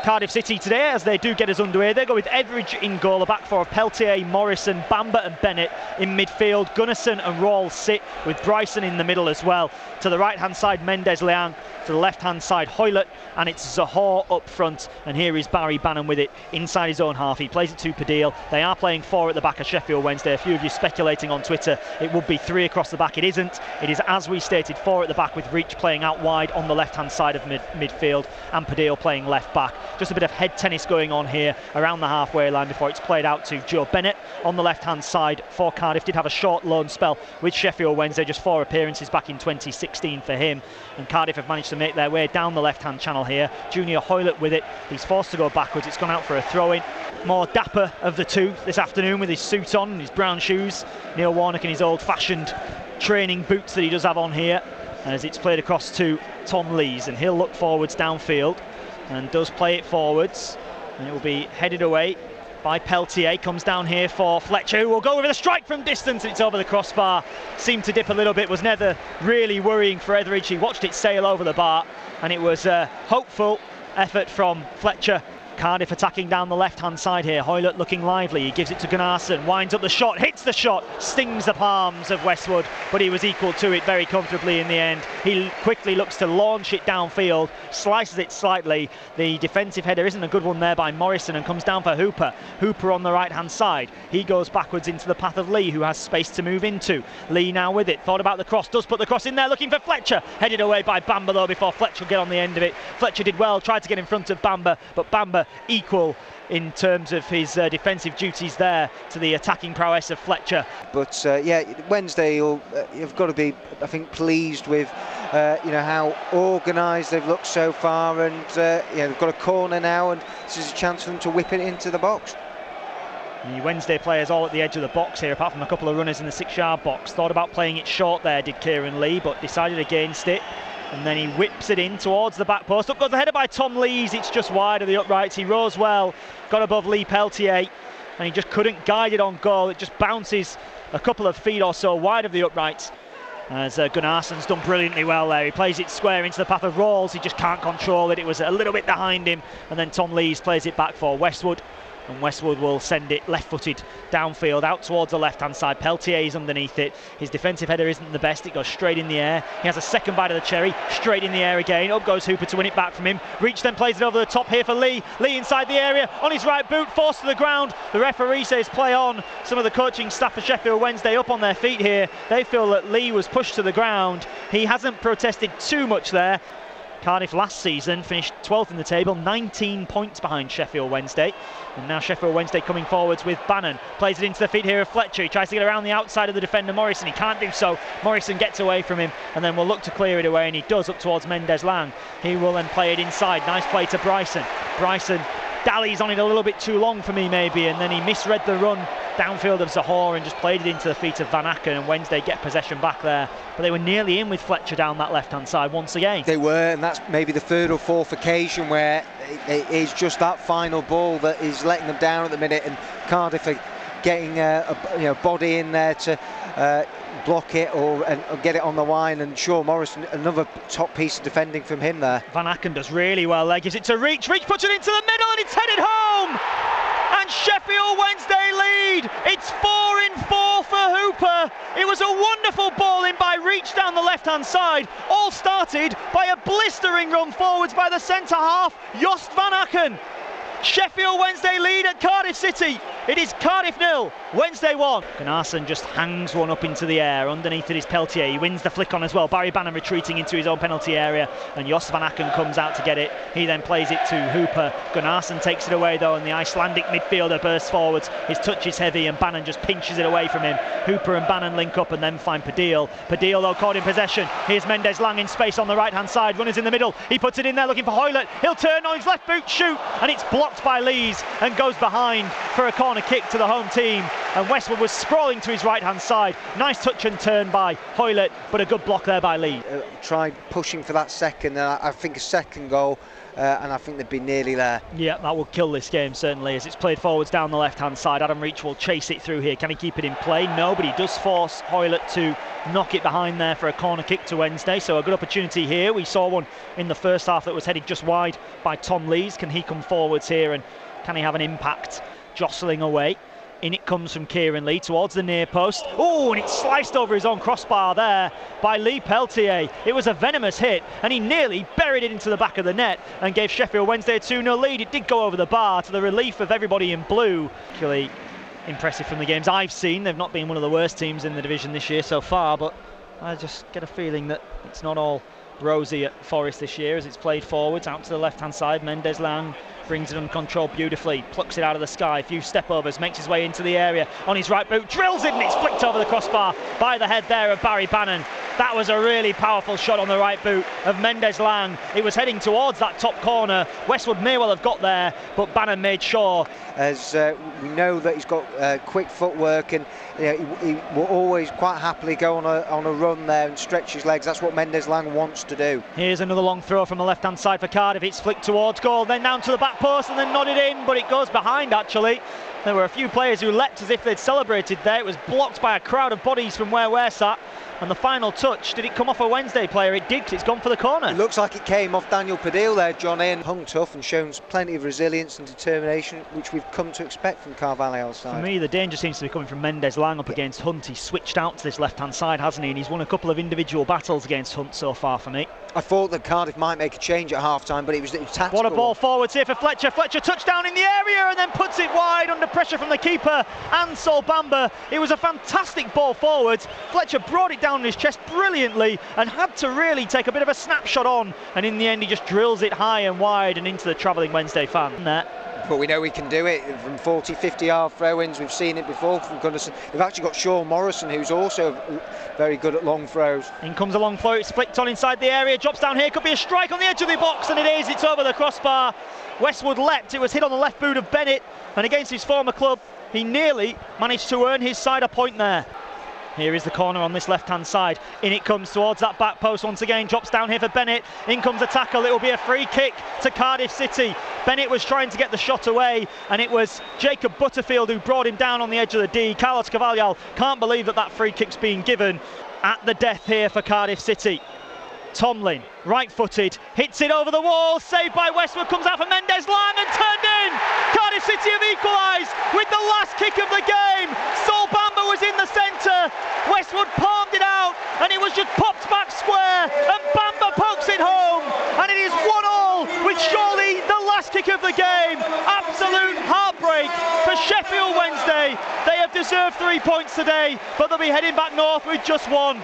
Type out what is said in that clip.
Cardiff City today, as they do get us underway. They go with Etheridge in goal, a back four of Peltier, Morrison, Bamba and Bennett in midfield. Gunnarsson and Rawls sit with Bryson in the middle as well. To the right hand side, Mendes Leang. To the left hand side, Hoylett, and it's Zohore up front, and here is Barry Bannon with it inside his own half. He plays it to Padil. They are playing 4 at the back of Sheffield Wednesday. A few of you speculating on Twitter it would be 3 across the back. It isn't. It is, as we stated, 4 at the back, with Reach playing out wide on the left hand side of midfield and Padil playing left back. Just a bit of head tennis going on here around the halfway line before it's played out to Joe Bennett on the left hand side for Cardiff. Did have a short loan spell with Sheffield Wednesday, just 4 appearances back in 2016 for him, and Cardiff have managed to make their way down the left hand channel here. Junior Hoylett with it. He's forced to go backwards. It's gone out for a throw-in. More dapper of the two this afternoon with his suit on and his brown shoes. Neil Warnock in his old-fashioned training boots that he does have on here, as it's played across to Tom Lees, and he'll look forwards downfield and does play it forwards, and it will be headed away by Peltier. Comes down here for Fletcher, who will go with a strike from distance, and it's over the crossbar. Seemed to dip a little bit, was never really worrying for Etheridge. He watched it sail over the bar, and it was a hopeful effort from Fletcher. Cardiff attacking down the left hand side here. Hoylett looking lively. He gives it to Gunnarsson, winds up the shot, hits the shot, stings the palms of Westwood, but he was equal to it very comfortably in the end. He quickly looks to launch it downfield, slices it slightly. The defensive header isn't a good one there by Morrison, and comes down for Hooper. Hooper on the right hand side. He goes backwards into the path of Lee, who has space to move into. Lee now with it. Thought about the cross, does put the cross in there, looking for Fletcher. Headed away by Bamba though before Fletcher will get on the end of it. Fletcher did well, tried to get in front of Bamba, but Bamba equal in terms of his defensive duties there to the attacking prowess of Fletcher. But yeah, Wednesday, you've got to be, I think, pleased with how organised they've looked so far, and they've got a corner now, and this is a chance for them to whip it into the box. The Wednesday players all at the edge of the box here, apart from a couple of runners in the 6-yard box. Thought about playing it short there, did Kieran Lee, but decided against it. And then he whips it in towards the back post. Up goes the header by Tom Lees. It's just wide of the uprights. He rose well, got above Lee Peltier, and he just couldn't guide it on goal. It just bounces a couple of feet or so wide of the uprights, as Gunnarsson's done brilliantly well there. He plays it square into the path of Rawls. He just can't control it. It was a little bit behind him, and then Tom Lees plays it back for Westwood. And Westwood will send it left-footed downfield out towards the left-hand side. Peltier's underneath it. His defensive header isn't the best. It goes straight in the air. He has a second bite of the cherry. Straight in the air again. Up goes Hooper to win it back from him. Reach then plays it over the top here for Lee. Lee inside the area. On his right boot. Forced to the ground. The referee says play on. Some of the coaching staff for Sheffield Wednesday up on their feet here. They feel that Lee was pushed to the ground. He hasn't protested too much there. Cardiff last season finished 12th in the table, 19 points behind Sheffield Wednesday. And now Sheffield Wednesday coming forwards with Bannon. Plays it into the feet here of Fletcher. He tries to get around the outside of the defender Morrison. He can't do so. Morrison gets away from him, and then will look to clear it away, and he does up towards Mendes Lang. He will then play it inside. Nice play to Bryson. Bryson dallies on it a little bit too long for me maybe, and then he misread the run downfield of Zohore and just played it into the feet of Van Aken, and Wednesday get possession back there. But they were nearly in with Fletcher down that left-hand side once again. They were, and that's maybe the 3rd or 4th occasion where it is just that final ball that is letting them down at the minute, and Cardiff are getting a body in there to block it or get it on the line, and Shaw Morrison, another top piece of defending from him there. Van Aken does really well there, gives it to Reach. Reach puts it into the middle, and it's headed home! And Sheffield Wednesday lead. It's 4-4 for Hooper. It was a wonderful ball in by Reach down the left-hand side. All started by a blistering run forwards by the centre-half, Jost Van Aken. Sheffield Wednesday lead at Cardiff City. It is Cardiff 0, Wednesday 1. Gunnarsson just hangs one up into the air. Underneath it is Peltier. He wins the flick on as well. Barry Bannon retreating into his own penalty area, and Jost Van Aken comes out to get it. He then plays it to Hooper. Gunnarsson takes it away though, and the Icelandic midfielder bursts forwards. His touch is heavy, and Bannon just pinches it away from him. Hooper and Bannon link up and then find Padil. Padil though caught in possession. Here's Mendes Lang in space on the right-hand side. Runners in the middle. He puts it in there looking for Hoylett. He'll turn on his left boot, shoot, and it's blocked by Lees and goes behind for a corner kick to the home team. and Westwood was sprawling to his right-hand side. Nice touch and turn by Hoylett, but a good block there by Lee. Tried pushing for that second, and I think a second goal, and I think they'd be nearly there. Yeah, that will kill this game, certainly, as it's played forwards down the left-hand side. Adam Reach will chase it through here. Can he keep it in play? No, but he does force Hoylett to knock it behind there for a corner kick to Wednesday, so a good opportunity here. We saw one in the first half that was headed just wide by Tom Lees. Can he come forwards here, and can he have an impact? Jostling away. In it comes from Kieran Lee towards the near post. Oh, and it's sliced over his own crossbar there by Lee Peltier. It was a venomous hit, and he nearly buried it into the back of the net and gave Sheffield Wednesday a 2-0 lead. It did go over the bar to the relief of everybody in blue. Particularly impressive from the games I've seen. They've not been one of the worst teams in the division this year so far, but I just get a feeling that it's not all rosy at Forest this year as it's played forwards out to the left-hand side. Mendes Lang brings it under control beautifully, plucks it out of the sky, a few step overs, makes his way into the area on his right boot, drills it, and it's flicked over the crossbar by the head there of Barry Bannon. That was a really powerful shot on the right boot of Mendes Lang. It was heading towards that top corner. Westwood may well have got there, but Bannon made sure. As we know that he's got quick footwork, and he will always quite happily go on a run there and stretch his legs. That's what Mendes Lang wants to do. Here's another long throw from the left-hand side for Cardiff. It's flicked towards goal, then down to the back post and then nodded in, but it goes behind actually. There were a few players who leapt as if they'd celebrated there. It was blocked by a crowd of bodies from where we're sat. And the final touch, did it come off a Wednesday player? It did, 'cause it's gone for the corner. It looks like it came off Daniel Padil there, John Ian. Hung tough and shown plenty of resilience and determination, which we've come to expect from Carvalhale's side. For me, the danger seems to be coming from Mendes Lang up against Hunt. He's switched out to this left-hand side, hasn't he? And he's won a couple of individual battles against Hunt so far for me. I thought that Cardiff might make a change at half-time, but it was tactical. What a ball forwards here for Fletcher. Fletcher touchdown in the area and then puts it wide under pressure from the keeper and Sol Bamba. It was a fantastic ball forwards. Fletcher brought it down on his chest brilliantly and had to really take a bit of a snapshot on, and in the end he just drills it high and wide and into the travelling Wednesday fan there. But we know we can do it from 40, 50-yard throw-ins. We've seen it before from Gunnarsson. They've actually got Sean Morrison, who's also very good at long throws. In comes a long throw, it's flicked on inside the area, drops down here, could be a strike on the edge of the box, and it is, it's over the crossbar. Westwood leapt, it was hit on the left boot of Bennett, and against his former club, he nearly managed to earn his side a point there. Here is the corner on this left-hand side. In it comes towards that back post once again. Drops down here for Bennett. In comes a tackle. It will be a free kick to Cardiff City. Bennett was trying to get the shot away, and it was Jacob Butterfield who brought him down on the edge of the D. Carlos Carvalhal can't believe that free kick's being given at the death here for Cardiff City. Tomlin, right-footed, hits it over the wall, saved by Westwood, comes out for Mendes Lang and turned in! Cardiff City have equalised with the last kick of the game! Sol Bamba was in the centre, Westwood palmed it out, and it was just popped back square, and Bamba pokes it home, and it is 1-1 with surely the last kick of the game. Absolute heartbreak for Sheffield Wednesday. They have deserved 3 points today, but they'll be heading back north with just one.